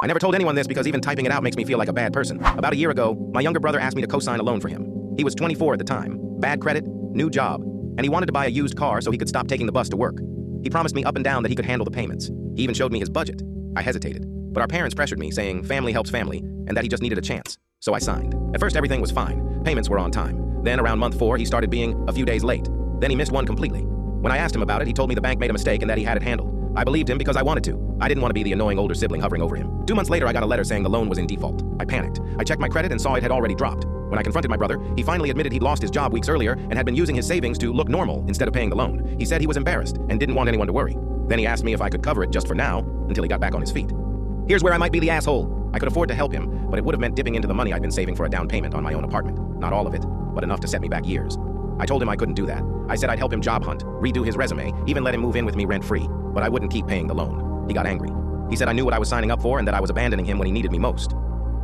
I never told anyone this because even typing it out makes me feel like a bad person. About a year ago, my younger brother asked me to co-sign a loan for him. He was 24 at the time, bad credit, new job, and he wanted to buy a used car so he could stop taking the bus to work. He promised me up and down that he could handle the payments. He even showed me his budget. I hesitated, but our parents pressured me, saying family helps family, and that he just needed a chance. So I signed. At first, everything was fine. Payments were on time. Then, around month 4, he started being a few days late. Then he missed one completely. When I asked him about it, he told me the bank made a mistake and that he had it handled. I believed him because I wanted to. I didn't want to be the annoying older sibling hovering over him. 2 months later, I got a letter saying the loan was in default. I panicked. I checked my credit and saw it had already dropped. When I confronted my brother, he finally admitted he'd lost his job weeks earlier and had been using his savings to look normal instead of paying the loan. He said he was embarrassed and didn't want anyone to worry. Then he asked me if I could cover it just for now, until he got back on his feet. Here's where I might be the asshole. I could afford to help him, but it would have meant dipping into the money I'd been saving for a down payment on my own apartment. Not all of it, but enough to set me back years. I told him I couldn't do that. I said I'd help him job hunt, redo his resume, even let him move in with me rent-free, but I wouldn't keep paying the loan. He got angry. He said I knew what I was signing up for and that I was abandoning him when he needed me most.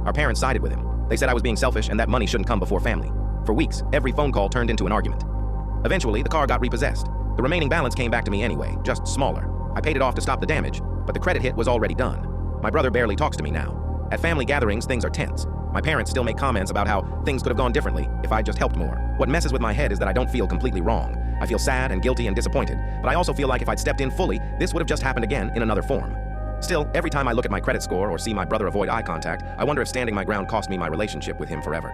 Our parents sided with him. They said I was being selfish and that money shouldn't come before family. For weeks, every phone call turned into an argument. Eventually, the car got repossessed. The remaining balance came back to me anyway, just smaller. I paid it off to stop the damage, but the credit hit was already done. My brother barely talks to me now. At family gatherings, things are tense. My parents still make comments about how things could have gone differently if I just helped more. What messes with my head is that I don't feel completely wrong. I feel sad and guilty and disappointed, but I also feel like if I'd stepped in fully, this would have just happened again in another form. Still, every time I look at my credit score or see my brother avoid eye contact, I wonder if standing my ground cost me my relationship with him forever.